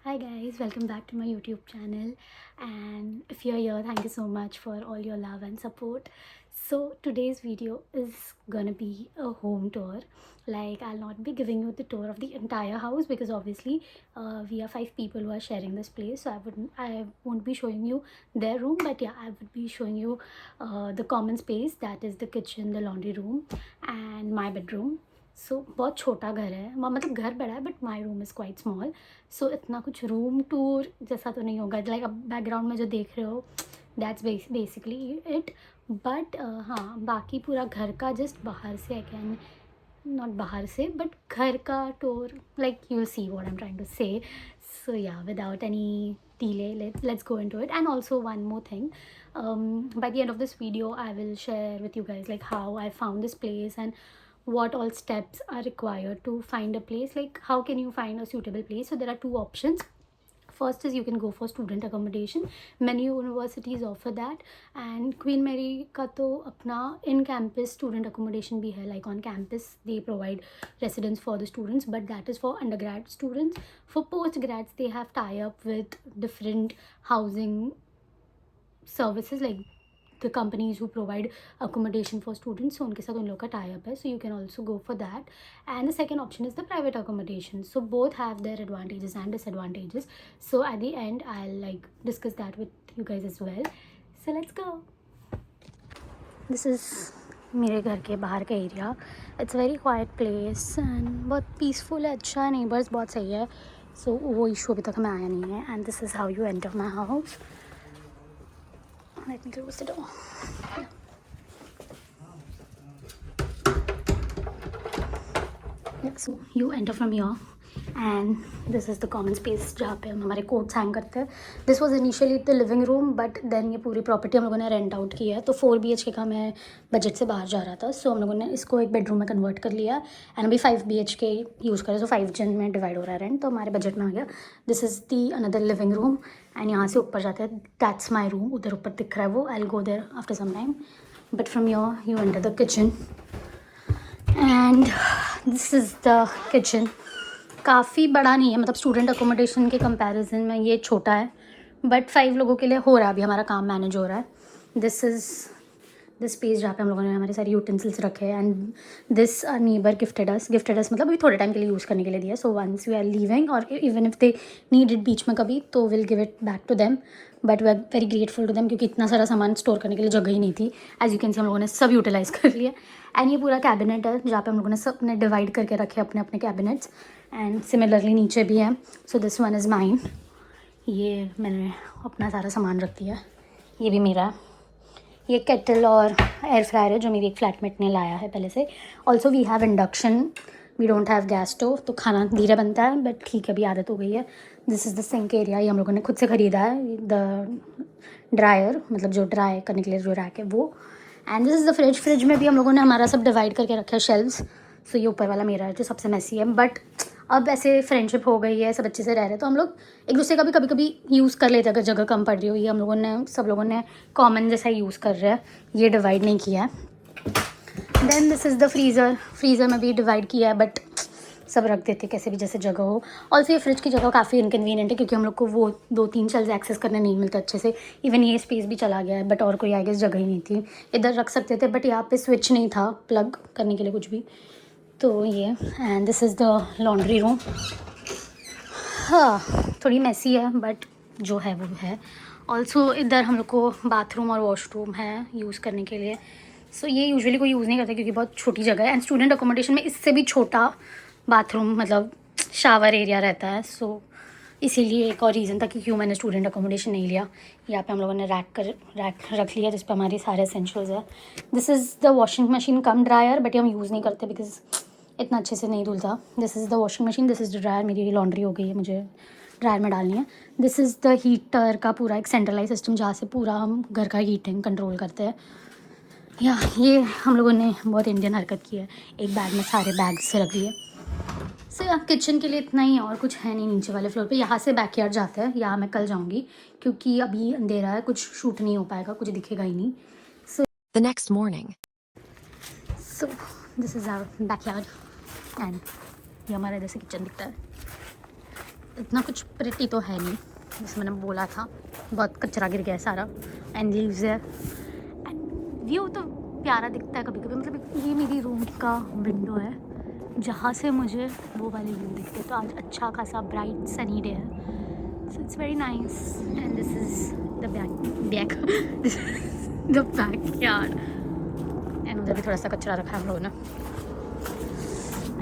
Hi guys, welcome back to my YouTube channel, and if you're here, thank you so much for all your love and support. So today's video is gonna be a home tour. Like, I'll not be giving you the tour of the entire house because obviously we are 5 people who are sharing this place, so I won't be showing you their room, but yeah, I would be showing you the common space, that is the kitchen, the laundry room and my bedroom. सो बहुत छोटा घर है, मतलब घर बड़ा है but my room is quite small. So इतना कुछ रूम टूर जैसा तो नहीं होगा. लाइक अब बैकग्राउंड में जो देख रहे हो, दैट्स बेसिकली इट. बट हाँ, बाकी पूरा घर का जस्ट बाहर से आई कैन नॉट बाहर से बट घर का tour, like you will see what I am trying to say. So yeah, without any delay, let's go into it. And also one more thing, by the end of this video I will share with you guys like how I found this place and what all steps are required to find a place. Like, how can you find a suitable place? So there are two options. First is you can go for student accommodation. Many universities offer that, and Queen Mary का तो अपना in campus student accommodation भी है. Like on campus they provide residence for the students, but that is for undergrad students. For post grads they have tie up with different housing services, like the companies who provide accommodation for students. So उनके साथ उन लोग का tie up है, so you can also go for that. And the second option is the private accommodation. So both have their advantages and disadvantages. So at the end I'll like discuss that with you guys as well. So let's go. This is मेरे घर के बाहर का area. It's very quite place and बहुत peaceful है, अच्छा है, neighbours बहुत सही है. सो वो इशू अभी तक हमें आया नहीं है. And this is how you enter my house. Let me close the door. Yeah, so you enter from here and this is the common space जहाँ पे हम हमारे कोट्स हैंग करते हैं. This was initially the living room, but then ये पूरी property हम लोगों ने रेंट आउट किया है. तो 4 BHK का मैं बजट से बाहर जा रहा था, सो हम लोगों ने इसको एक बेडरूम में कन्वर्ट कर लिया एंड अभी 5 BHK यूज़ करें. सो 5 जन में डिवाइड हो रहा है रेंट, तो हमारे बजट में आ गया. This is the another living room and यहाँ से ऊपर जाते हैं. दैट्स माई रूम, उधर ऊपर दिख रहा है वो. I will go there after some time. But from your you enter the kitchen and this is the kitchen. काफ़ी बड़ा नहीं है, मतलब स्टूडेंट अकोमोडेशन के कंपैरिजन में ये छोटा है, बट 5 लोगों के लिए हो रहा है. अभी हमारा काम मैनेज हो रहा है. दिस इज़ द स्पेस जहाँ पे हम लोगों ने हमारे सारे यूटेंसिल्स रखे हैं. एंड दिस नीबर गिफ्टेड अस मतलब अभी थोड़े टाइम के लिए यूज़ करने के लिए दिया. So once we are leaving और even if they need it बीच में कभी, तो will give it back to them. But we are very grateful to them क्योंकि इतना सारा सामान स्टोर करने के लिए जगह ही नहीं थी. एज यू कैन सी हम लोगों ने सब यूटिलाइज़ कर लिया. एंड ये पूरा कैबिनेट है जहाँ पे हम लोगों ने सब ने डिवाइड करके रखे अपने अपने कैबिनेट्स. एंड सिमिलरली नीचे भी है. So this one is mine. ये मैंने अपना सारा सामान रख दिया. ये भी मेरा. ये केटल और एयर फ्रायर है जो मेरी एक फ्लैटमेट ने लाया है पहले से. Also we have induction, we don't have gas stove, तो खाना धीरे बनता है, बट ठीक है, अभी आदत हो गई है. This is the sink area. ये हम लोगों ने खुद से ख़रीदा है. द ड्रायर, मतलब जो ड्राई करने के लिए जो रैक है वो. And this is the fridge में भी हम लोगों ने हमारा सब डिवाइड करके रखा है, शेल्व्स. सो ये ऊपर वाला मेरा है जो सबसे मैसी है. बट अब ऐसे फ्रेंडशिप हो गई है, सब अच्छे से रह रहे हैं, तो हम लोग एक दूसरे का भी कभी कभी यूज़ कर लेते हैं अगर जगह कम पड़ रही हो. ये हम लोगों ने सब लोगों ने कॉमन जैसा यूज़ कर रहे हैं, ये डिवाइड नहीं किया है. Then this is the freezer में भी डिवाइड किया है, बट सब रख देते कैसे भी जैसे जगह हो. ऑल्सो ये फ्रिज की जगह काफ़ी इनकन्वीनियंट है क्योंकि हम लोग को वो 2-3 शेल्व्स एक्सेस करने नहीं मिलते अच्छे से. इवन ये स्पेस भी चला गया है, बट और कोई आई गेस जगह ही नहीं थी. इधर रख सकते थे बट यहाँ पे स्विच नहीं था प्लग करने के लिए कुछ भी. तो ये. And this is the laundry room. हाँ, थोड़ी मैसी है बट जो है वो है. ऑल्सो इधर हम लोग को बाथरूम और वॉशरूम है यूज़ करने के लिए. सो ये यूजुअली कोई यूज़ नहीं करता क्योंकि बहुत छोटी जगह है. एंड स्टूडेंट अकोमोडेशन में इससे भी छोटा बाथरूम, मतलब शावर एरिया रहता है. सो इसीलिए एक और रीज़न था कि क्यों मैंने स्टूडेंट अकोमोडेशन नहीं लिया. यहाँ पे हम लोगों ने रैक रख लिया जिस पर हमारे सारे एसेंशियल्स है. This is the washing machine come dryer, but ये हम यूज़ नहीं करते बिकॉज इतना अच्छे से नहीं धुलता. This is the washing machine. This is the dryer. मेरी लॉन्ड्री हो गई है, मुझे ड्रायर में डालनी है. दिस इज़ द हीटर का पूरा एक सेंट्रलाइज सिस्टम जहाँ से पूरा हम घर का हीटिंग कंट्रोल करते हैं. या ये हम लोगों ने बहुत इंडियन हरकत की है, एक बैग में सारे बैग्स रख दिए. सो किचन के लिए इतना ही, और कुछ है नहीं नीचे वाले फ्लोर पे. यहाँ से बैकयार्ड जाता है, यहाँ मैं कल जाऊँगी क्योंकि अभी अंधेरा है, कुछ शूट नहीं हो पाएगा, कुछ दिखेगा ही नहीं. The next morning. So this is our backyard and ये हमारा इधर से किचन दिखता है. इतना कुछ प्रिटी तो है नहीं, जैसे मैंने बोला था, बहुत कचरा गिर गया है सारा एंड लीव्स है। व्यू तो प्यारा दिखता है कभी कभी, मतलब ये मेरी रूम का विंडो है जहाँ से मुझे वो वाले व्यू दिखते हैं। तो आज अच्छा खासा ब्राइट सनी डे है, so it's very nice and this is the back the back yard and उधर भी थोड़ा सा कचरा रखा है हम लोगों ने।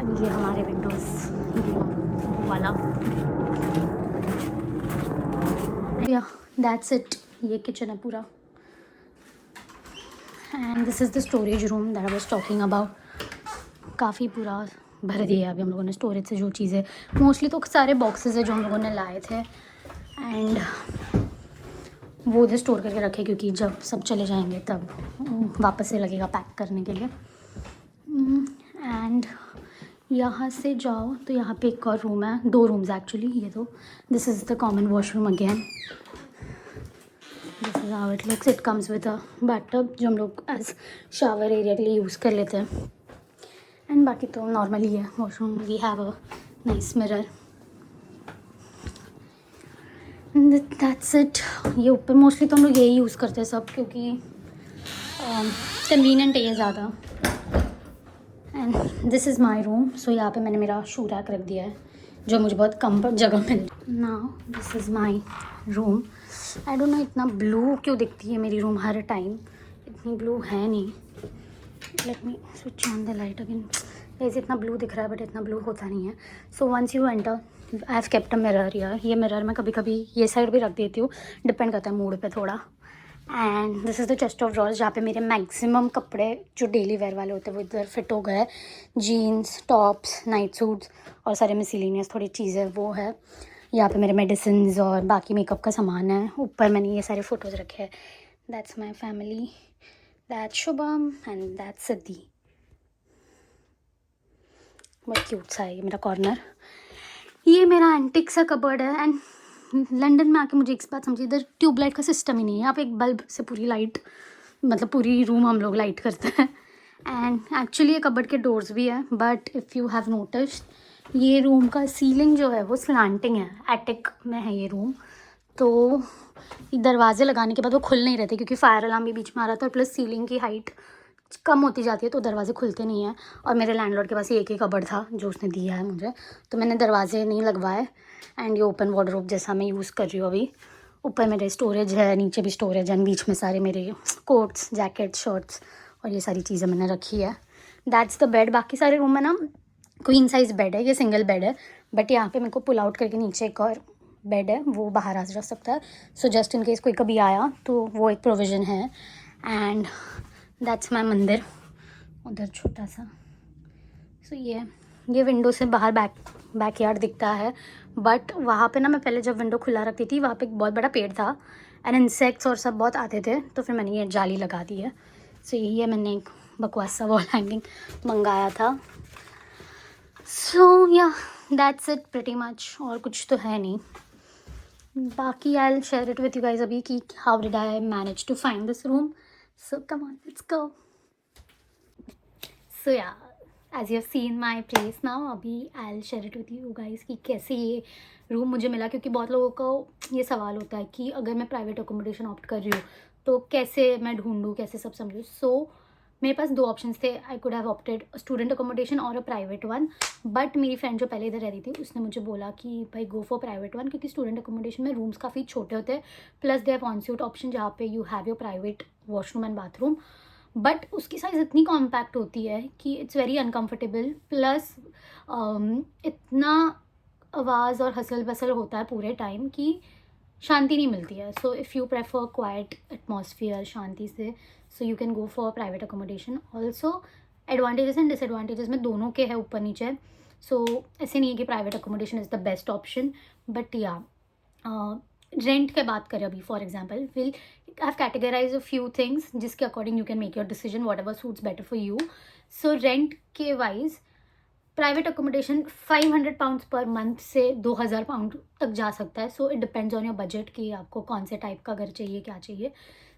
अब ये हमारे विंडोज़ वाला, या दैट्स इट। ये किचन है पूरा and this is the storage room that I was talking about. काफ़ी पूरा भर दिया है अभी हम लोगों ने स्टोरेज से जो चीज़ें, मोस्टली तो सारे बॉक्सेस है जो हम लोगों ने लाए थे एंड वो उधर स्टोर करके रखे, क्योंकि जब सब चले जाएंगे तब वापस से लगेगा पैक करने के लिए। एंड यहाँ से जाओ तो यहाँ पे एक और रूम है, 2 रूम्स एक्चुअली ये तो। This is the common washroom again, this is how it looks. It comes with a bathtub जो हम लोग एज शावर एरिया के लिए यूज़ कर लेते हैं एंड बाकी तो नॉर्मली है washroom. We have a nice mirror, that's it. ये ऊपर मोस्टली तो हम लोग यही यूज़ करते हैं सब, क्योंकि कन्वीनियंट है ये ज़्यादा। And this is my room. So यहाँ पे मैंने मेरा शू रैक रख दिया है जो मुझे बहुत कम जगह मिल। Now this is my room. I don't know इतना ब्लू क्यों दिखती है मेरी रूम हर टाइम, इतनी ब्लू है नहीं। Let me switch on the light again. ऐसे इतना ब्लू दिख रहा है बट इतना ब्लू होता नहीं है। So once you enter, I have kept a mirror यार। ये मिरर मैं कभी कभी ये साइड भी रख देती हूँ, डिपेंड करता है मूड पे थोड़ा। And this is the chest of drawers जहाँ पे मेरे मैक्सिमम कपड़े जो डेली वेयर वाले होते हैं वो इधर फिट हो गए। जीन्स, टॉप्स, नाइट सूट्स और सारे मिसलिनियस थोड़ी चीज़ें वो है। यहाँ पे मेरे मेडिसिन्स और बाकी मेकअप का सामान है। ऊपर मैंने ये सारे फ़ोटोज़ रखे हैं। That's my family, that's Shubham and that's Siddhi. बहुत क्यूट सा है ये मेरा कॉर्नर। ये मेरा एंटिक सा कबर्ड है एंड लंदन में आके मुझे एक बात समझी, इधर ट्यूबलाइट का सिस्टम ही नहीं है। यहाँ पे एक बल्ब से पूरी लाइट, मतलब पूरी रूम हम लोग लाइट करते हैं। एंड एक्चुअली ये कबर्ड के डोर्स भी है, but if you have noticed ये रूम का सीलिंग जो है वो स्लैंटिंग है। एटिक में है ये रूम, तो दरवाजे लगाने के बाद वो खुल नहीं रहते क्योंकि फायर अलार्म भी बीच में आ रहा था और प्लस सीलिंग की हाइट कम होती जाती है तो दरवाजे खुलते नहीं हैं। और मेरे लैंडलॉर्ड के पास एक ही कबर्ड था जो उसने दिया है मुझे, तो मैंने दरवाजे नहीं लगवाए। एंड ये ओपन वार्डरोब जैसा मैं यूज़ कर रही हूँ अभी। ऊपर मेरे स्टोरेज है, नीचे भी स्टोरेज है, बीच में सारे मेरे कोट्स, जैकेट्स, शर्ट्स और ये सारी चीज़ें मैंने रखी है। That's the bed. बाकी सारे रूम में ना क्वीन साइज़ बेड है, ये सिंगल बेड है, बट यहाँ पे मेरे को पुल आउट करके नीचे एक और बेड है, वो बाहर आ जा सकता है। सो जस्ट इन केस कोई कभी आया तो वो एक प्रोविज़न है। एंड दैट्स माई मंदिर उधर छोटा सा। सो ये विंडो से बाहर बैकयार्ड दिखता है, बट वहाँ पे ना मैं पहले जब विंडो खुला रखती थी वहाँ पे एक बहुत बड़ा पेड़ था एंड इंसेक्ट्स और सब बहुत आते थे, तो फिर मैंने ये जाली लगा दी है। सो ये मैंने एक बकवास सा वॉल हैंगिंग मंगाया था। सो या दैट्स इट प्रिटी मच, और कुछ तो है नहीं। बाकी I will share it with you guys अभी कि how did I manage to find this room. So come on let's go. So yeah as you have seen my place now, अभी I will share it with you guys कि कैसे ये room मुझे मिला, क्योंकि बहुत लोगों को ये सवाल होता है कि अगर मैं प्राइवेट अकोमोडेशन ऑप्ट कर रही हूँ तो कैसे मैं ढूंढूँ, कैसे सब समझूँ। सो मेरे पास 2 ऑप्शंस थे। I could have opted student accommodation और अ प्राइवेट वन, बट मेरी फ्रेंड जो पहले इधर रह रही थी उसने मुझे बोला कि भाई गो फॉर प्राइवेट वन, क्योंकि स्टूडेंट अकोमोडेशन में रूम्स काफ़ी छोटे होते हैं, प्लस दे हैव ऑनस्यूट ऑप्शन जहाँ पे you have your private washroom and bathroom, but उसकी साइज़ इतनी कॉम्पैक्ट होती है कि इट्स वेरी अनकम्फर्टेबल, प्लस इतना आवाज़ और हसल बसल होता है पूरे टाइम कि शांति नहीं मिलती है। So if you prefer quiet atmosphere, शांति से, so you can go for private accommodation. Also advantages and disadvantages में दोनों के है ऊपर नीचे। सो ऐसे नहीं है कि private accommodation is the best option, but yeah rent के बात करें अभी for example, will I have categorise a few things जिसके according you can make your decision whatever suits better for you. So rent के wise private accommodation 500 pounds पर month से 2000 pound तक जा सकता है. So it depends on your budget कि आपको कौन से टाइप का घर चाहिए, क्या चाहिए.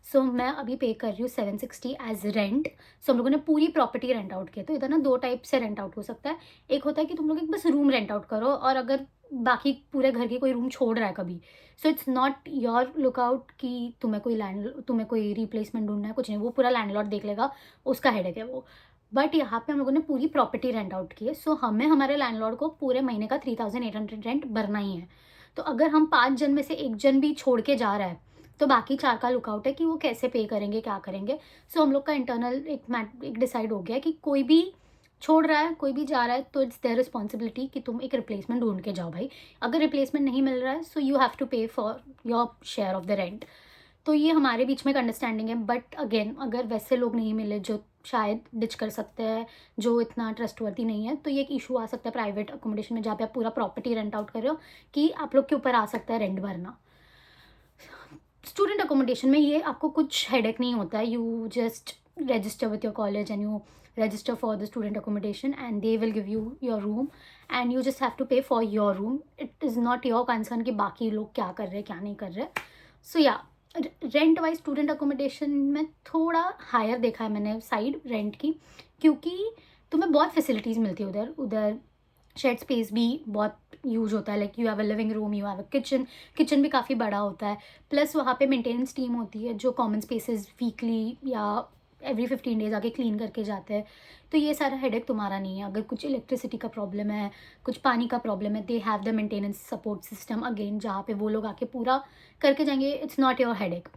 सो मैं अभी पे कर रही हूँ 760 एज रेंट. सो हम लोगों ने पूरी प्रॉपर्टी रेंट आउट किया. तो इधर ना 2 टाइप से रेंट आउट हो सकता है. एक होता है कि तुम लोग एक बस रूम रेंट आउट करो, और अगर बाकी पूरे घर की कोई रूम छोड़ रहा है कभी, so it's not your lookout कि तुम्हें कोई रिप्लेसमेंट ढूंढना है, कुछ नहीं. वो पूरा लैंडलॉर्ड देख लेगा, उसका हेडेक है वो. बट यहाँ पे हम लोगों ने पूरी प्रॉपर्टी रेंट आउट की है. सो हमें हमारे लैंडलॉर्ड को पूरे महीने का 3800 रेंट भरना ही है. तो अगर हम 5 जन में से एक जन भी छोड़ के जा रहा है, तो बाकी 4 का लुकआउट है कि वो कैसे पे करेंगे, क्या करेंगे. सो हम लोग का इंटरनल एक डिसाइड हो गया है कि कोई भी छोड़ रहा है, कोई भी जा रहा है, तो इट्स देयर रिस्पॉन्सिबिलिटी कि तुम एक रिप्लेसमेंट ढूंढ के जाओ भाई. अगर रिप्लेसमेंट नहीं मिल रहा है, सो यू हैव टू पे for your share of the rent. तो ये हमारे बीच में एक अंडरस्टैंडिंग है. बट अगेन, अगर वैसे लोग नहीं मिले जो शायद डिच कर सकते हैं, जो इतना ट्रस्टवर्दी नहीं है, तो ये एक इशू आ सकता है प्राइवेट अकोमोडेशन में, जहाँ पे आप पूरा प्रॉपर्टी रेंट आउट कर रहे हो, कि आप लोग के ऊपर आ सकता है रेंट भरना. स्टूडेंट अकोमोडेशन में ये आपको कुछ हेडेक नहीं होता है. You just register with your college and you register for the student accommodation, and they will give you your room and you just have to pay for your room. It is not your concern कि बाकी लोग क्या कर रहे हैं, क्या नहीं कर रहे. सो या रेंट वाइज स्टूडेंट अकोमोडेशन में थोड़ा हायर देखा है मैंने साइड रेंट की, क्योंकि तुम्हें बहुत फैसिलिटीज़ मिलती है उधर शेड स्पेस भी बहुत यूज होता है. Like you have a living room, you have a kitchen भी काफ़ी बड़ा होता है. प्लस वहाँ पे मेंटेनेंस टीम होती है जो कॉमन स्पेसेस वीकली या एवरी 15 डेज आके क्लीन करके जाते हैं. तो ये सारा हेडेक तुम्हारा नहीं है. अगर कुछ इलेक्ट्रिसिटी का प्रॉब्लम है, कुछ पानी का प्रॉब्लम है, they have the maintenance support system again, जहाँ पे वो लोग आके पूरा करके जाएंगे. It's not your headache.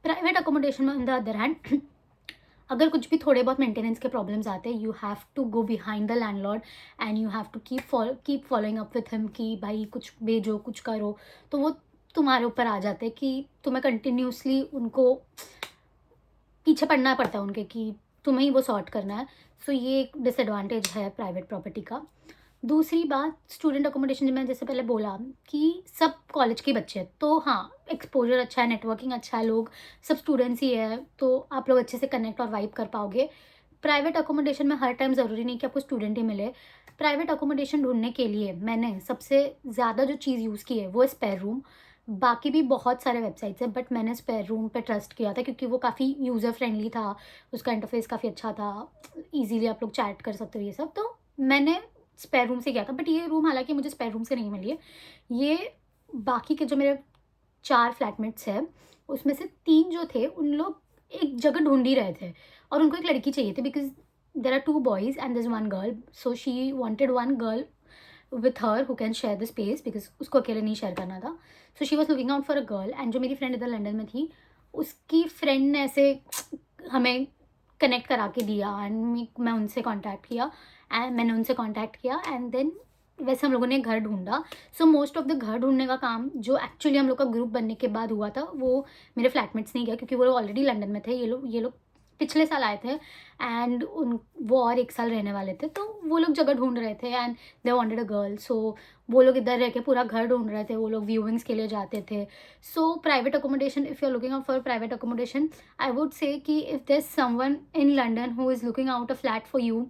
Private accommodation में ऑन द अदर हैंड अगर कुछ भी थोड़े बहुत मेंटेनेंस के प्रॉब्लम्स आते हैं, you have to go behind the landlord and you have to keep following up with him कि भाई कुछ भेजो, कुछ करो. तो वो तुम्हारे ऊपर आ जाते हैं कि तुम्हें कंटिन्यूसली उनको पीछे पड़ना पड़ता है उनके, कि तुम्हें ही वो सॉर्ट करना है. सो ये एक डिसएडवांटेज है प्राइवेट प्रॉपर्टी का. दूसरी बात, स्टूडेंट अकोमोडेशन में जैसे पहले बोला कि सब कॉलेज के बच्चे हैं, तो हाँ एक्सपोजर अच्छा है, नेटवर्किंग अच्छा है, लोग सब स्टूडेंट्स ही है, तो आप लोग अच्छे से कनेक्ट और वाइब कर पाओगे. प्राइवेट अकोमोडेशन में हर टाइम ज़रूरी नहीं कि आपको स्टूडेंट ही मिले. प्राइवेट अकोमोडेशन ढूंढने के लिए मैंने सबसे ज़्यादा जो चीज़ यूज़ की है वो है स्पेयर रूम. बाकी भी बहुत सारे वेबसाइट्स हैं, बट मैंने स्पेयर रूम पे ट्रस्ट किया था क्योंकि वो काफ़ी यूज़र फ्रेंडली था, उसका इंटरफेस काफ़ी अच्छा था, इजीली आप लोग चैट कर सकते हो ये सब. तो मैंने स्पेयर रूम से किया था. बट ये रूम हालांकि मुझे स्पेयर रूम से नहीं मिली है. ये बाकी के जो मेरे 4 फ्लैटमेट्स हैं, उसमें से 3 जो थे उन लोग एक जगह ढूंढ ही रहे थे, और उनको एक लड़की चाहिए थी because there are 2 boys and there is 1 girl. So she wanted 1 girl with her who can share the space because उसको अकेले नहीं शेयर करना था. So she was looking out for a girl, and जो मेरी फ्रेंड इधर London में थी, उसकी फ्रेंड ने ऐसे हमें कनेक्ट करा के दिया, एंड मैं उनसे कांटेक्ट किया, एंड मैंने उनसे कांटेक्ट किया, एंड देन वैसे हम लोगों ने घर ढूंढा. सो मोस्ट ऑफ द घर ढूंढने का काम जो एक्चुअली हम लोग का ग्रुप बनने के बाद हुआ था, वो मेरे फ्लैटमेट्स नहीं किया क्योंकि वो ऑलरेडी लंदन में थे. ये लोग पिछले साल आए थे, एंड वो और 1 साल रहने वाले थे, तो वो लोग जगह ढूंढ रहे थे and they wanted a girl. So वो लोग इधर रह के पूरा घर ढूंढ रहे थे. वो लोग व्यूइंग्स के लिए जाते थे. So private accommodation, if you are looking out for private accommodation, I would say कि if there is someone in London who is looking out a flat for you,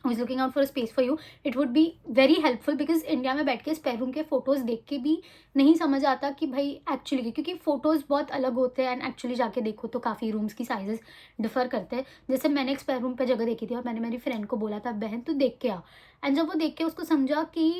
who is looking out for a space for you, it would be very helpful because India में बैठ के spare room के photos देख के भी नहीं समझ आता कि भाई एक्चुअली, क्योंकि फ़ोटोज़ बहुत अलग होते हैं एंड एक्चुअली जाके देखो तो काफ़ी रूम्स की साइजेस डिफर करते हैं. जैसे मैंने एक स्पेयर रूम पे जगह देखी थी और मैंने मेरी फ्रेंड को बोला था बहन तू देख के आ, एंड जब वो देख के उसको समझा कि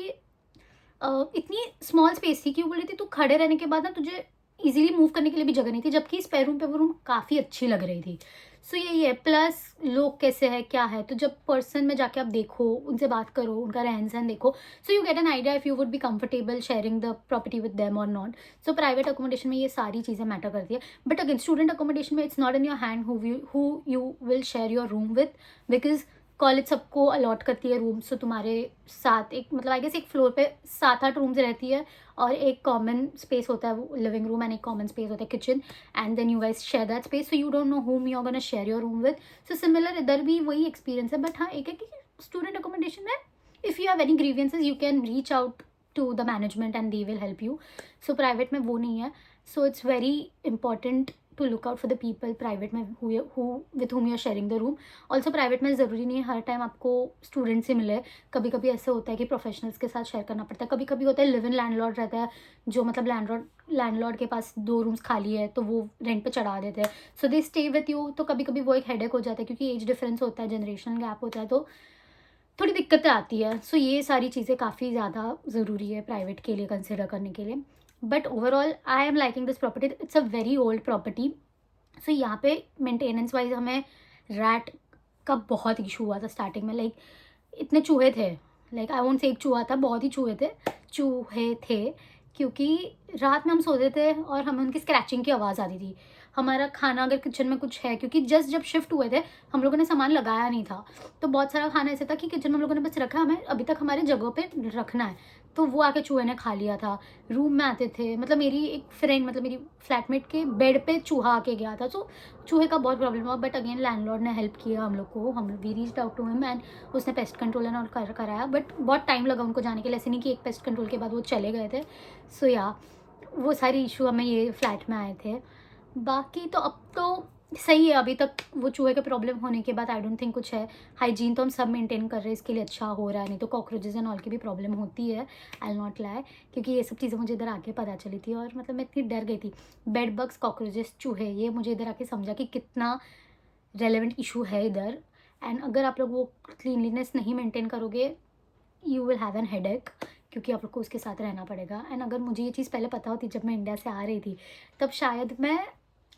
इतनी स्मॉल स्पेस थी कि वो बोल रही थी तू खड़े रहने के बाद ना तुझे इजीली मूव करने के लिए भी जगह नहीं थी, जबकि स्पेयर रूम पे वो रूम काफ़ी अच्छी लग रही थी. सो यही है. प्लस लोग कैसे है, क्या है, तो जब पर्सन में जाके आप देखो, उनसे बात करो, उनका रहन सहन देखो, so you get an idea if you would be comfortable sharing the property with them और नॉट. सो प्राइवेट अकोमोडेशन में ये सारी चीज़ें मैटर करती है. बट अगेन स्टूडेंट अकोमोडेशन में it's not in your hand who you will share your room with, because college सबको allot करती है रूम. सो तुम्हारे साथ एक मतलब आई गेस एक फ्लोर पे 7-8 रूम्स रहती है, और एक कॉमन स्पेस होता है वो लिविंग रूम, एंड एक कॉमन स्पेस होता है kitchen, and then you guys share that space. So you don't know whom you are gonna share your room with. सो सिमिलर इधर भी वही एक्सपीरियंस है. बट हाँ एक है कि स्टूडेंट अकोमोडेशन में if you have any grievances you can reach out to the management and they will help you. So प्राइवेट में वो नहीं है. So it's very important to look out for the people private में who with whom you are sharing the room. Also private में ज़रूरी नहीं है हर टाइम आपको स्टूडेंट से मिले. कभी कभी ऐसे होता है कि प्रोफेशनल्स के साथ शेयर करना पड़ता है. कभी कभी होता है लिव इन लैंडलॉर्ड रहता है, जो मतलब लैंडलॉर्ड के पास 2 रूम्स खाली है तो वो रेंट पे चढ़ा देते हैं. सो दे स्टे विथ यू. तो कभी कभी वो एक हेडेक हो जाता है क्योंकि एज डिफरेंस होता है, जनरेशन गैप होता है, तो थोड़ी दिक्कतें आती है. सो ये सारी चीज़ें काफ़ी ज़्यादा ज़रूरी है प्राइवेट के लिए कंसिडर करने के लिए. But overall I am liking this property. It's a very old property. So यहाँ पे मेंटेनेंस वाइज हमें रैट का बहुत इशू हुआ था स्टार्टिंग में. लाइक इतने चूहे थे, लाइक आई वोंट से एक चूहा था, बहुत ही चूहे थे क्योंकि रात में हम सोते थे और हमें उनकी स्क्रैचिंग की आवाज़ आती थी. हमारा खाना अगर किचन में कुछ है, क्योंकि जस्ट जब शिफ्ट हुए थे हम लोगों ने सामान लगाया नहीं था, तो बहुत सारा खाना ऐसे था कि किचन में हम लोगों ने बस रखा, हमें अभी तक हमारे जगह पे रखना है, तो वो आके चूहे ने खा लिया था. रूम में आते थे, मतलब मेरी एक फ्रेंड, मतलब मेरी फ्लैटमेट के बेड पे चूहा आके गया था. तो चूहे का बहुत प्रॉब्लम हुआ. बट अगेन लैंडलॉर्ड ने हेल्प किया हम लोग को. हम we reached out to him and उसने पेस्ट कंट्रोल एंड ऑल कराया. बट बहुत टाइम लगा उनको जाने के लिए, ऐसे नहीं कि एक पेस्ट कंट्रोल के बाद वो चले गए थे. सो या वो सारे इशू हमें ये फ्लैट में आए थे. बाकी तो अब तो सही है. अभी तक वो चूहे के प्रॉब्लम होने के बाद आई डोंट थिंक कुछ है. हाइजीन तो हम सब मेंटेन कर रहे हैं, इसके लिए अच्छा हो रहा है. नहीं तो कॉकरोचेज एंड ऑल की भी प्रॉब्लम होती है, आई विल नॉट लाई, क्योंकि ये सब चीज़ें मुझे इधर आके पता चली थी और मतलब मैं इतनी डर गई थी. बेड बग्स, कॉकरोचेस, चूहे, ये मुझे इधर आके समझा कि कितना रेलेवेंट इशू है इधर. एंड अगर आप लोग वो क्लीनलीनेस नहीं मेंटेन करोगे, you will have an headache, क्योंकि आप लोग को उसके साथ रहना पड़ेगा. एंड अगर मुझे ये चीज़ पहले पता होती, जब मैं इंडिया से आ रही थी, तब शायद मैं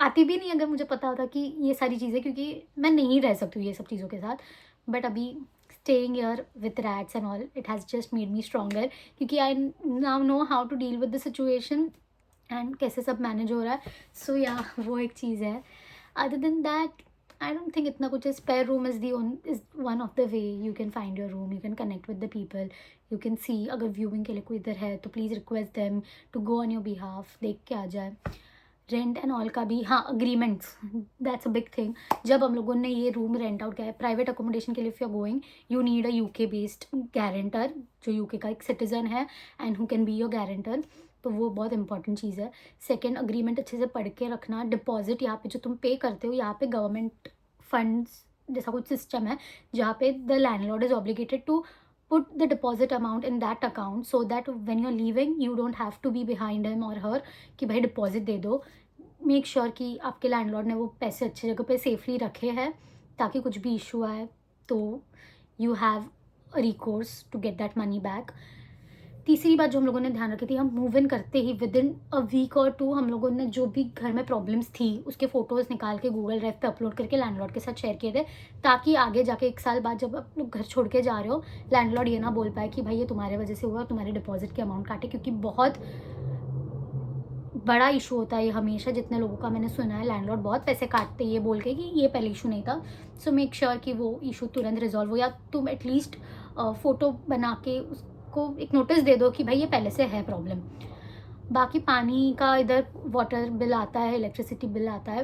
आती भी नहीं, अगर मुझे पता होता कि ये सारी चीज़ें, क्योंकि मैं नहीं रह सकती हूँ ये सब चीज़ों के साथ. बट अभी staying here with rats and all, it has just made me stronger, क्योंकि I now know how to deal with the situation and कैसे सब मैनेज हो रहा है. सो या वो एक चीज़ है. Other than that I don't think इतना कुछ है. Spare room is one of the way you can find your room. You can connect with the people, you can see. अगर व्यूइंग के लिए कोई इधर है तो please request them to go on your behalf, देख के आ जाए. रेंट एंड ऑल का भी, हाँ, agreements, that's a big thing. जब हम लोगों ने ये रूम रेंट आउट किया है प्राइवेट अकोमोडेशन के लिए, if you are going, you need a UK based guarantor, जो यूके का एक सिटीज़न है and who can be your guarantor. तो वो बहुत इंपॉर्टेंट चीज़ है. सेकेंड, अग्रीमेंट अच्छे से पढ़ के रखना. डिपॉजिट यहाँ पे जो तुम पे करते हो, यहाँ पे गवर्नमेंट फंड्स जैसा कुछ सिस्टम है जहाँ पे the landlord is obligated to put the deposit amount in that account so that when you're leaving you don't have to be behind him or her कि भाई डिपॉजिट दे दो. मेक श्योर कि आपके लैंडलॉर्ड ने वो पैसे अच्छी जगह पे सेफली रखे हैं, ताकि कुछ भी इशू आए तो you have recourse to get that money back. तीसरी बात जो हम लोगों ने ध्यान रखी थी, हम मूव इन करते ही विद इन अ वीक और 2 हम लोगों ने जो भी घर में प्रॉब्लम्स थी उसके फ़ोटोज़ निकाल के गूगल ड्राइव पे अपलोड करके लैंडलॉर्ड के साथ शेयर किए थे, ताकि आगे जाके 1 साल बाद जब आप लोग घर छोड़ के जा रहे हो, लैंडलॉर्ड ये ना बोल पाए कि भाई ये तुम्हारे वजह से हुआ, तुम्हारे डिपॉजिट के अमाउंट काटे. क्योंकि बहुत बड़ा इशू होता है ये हमेशा. जितने लोगों का मैंने सुना है, लैंडलॉर्ड बहुत पैसे काटते हैं ये बोल के कि ये पहले इशू नहीं था. सो मेक श्योर कि वो इशू तुरंत रिजॉल्व हो, या तुम एटलीस्ट फ़ोटो बना के उसको एक नोटिस दे दो कि भाई ये पहले से है प्रॉब्लम. बाकी पानी का इधर वाटर बिल आता है, इलेक्ट्रिसिटी बिल आता है,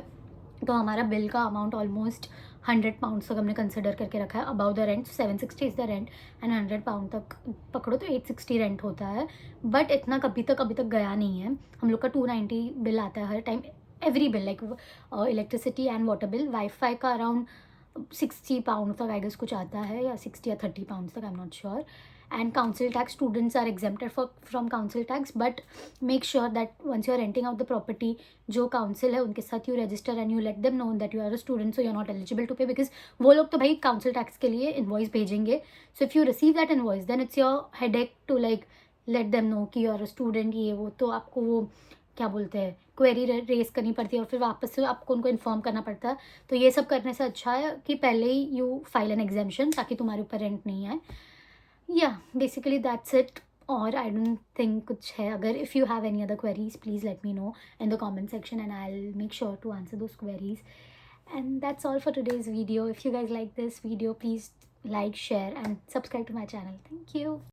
तो हमारा बिल का अमाउंट ऑलमोस्ट £100 तक हमने कंसिडर करके रखा है. About the rent 760 is the rent and £100 तक पकड़ो तो 860 रेंट होता है. बट इतना अभी तक गया नहीं है. हम लोग का 290 बिल आता है हर time, every bill, like electricity and water bill. Wifi का अराउंड £60 तक आई गेस कुछ आता है, या 60 या £30 तक, I am not sure. And council tax, students are exempted from council tax, but make sure that once you are renting out the property, जो council है उनके साथ you register and you let them know that you are a student, so you are not eligible to pay, because वो लोग तो भाई council tax के लिए invoice भेजेंगे. So if you receive that invoice, then it's your headache to like let them know कि you are a student, ये वो. तो आपको वो क्या बोलते हैं, क्वेरी रेस करनी पड़ती है और फिर वापस से आपको उनको इन्फॉर्म करना पड़ता है. तो ये सब करने से अच्छा है कि पहले ही यू फाइल एन एग्जेम्पशन, ताकि तुम्हारे ऊपर रेंट नहीं आए. Yeah, basically that's it. और I don't think कुछ है. अगर if you have any other queries, please let me know in the comment section and I'll make sure to answer those queries. And that's all for today's video. If you guys like this video, please like, share and subscribe to my channel. Thank you.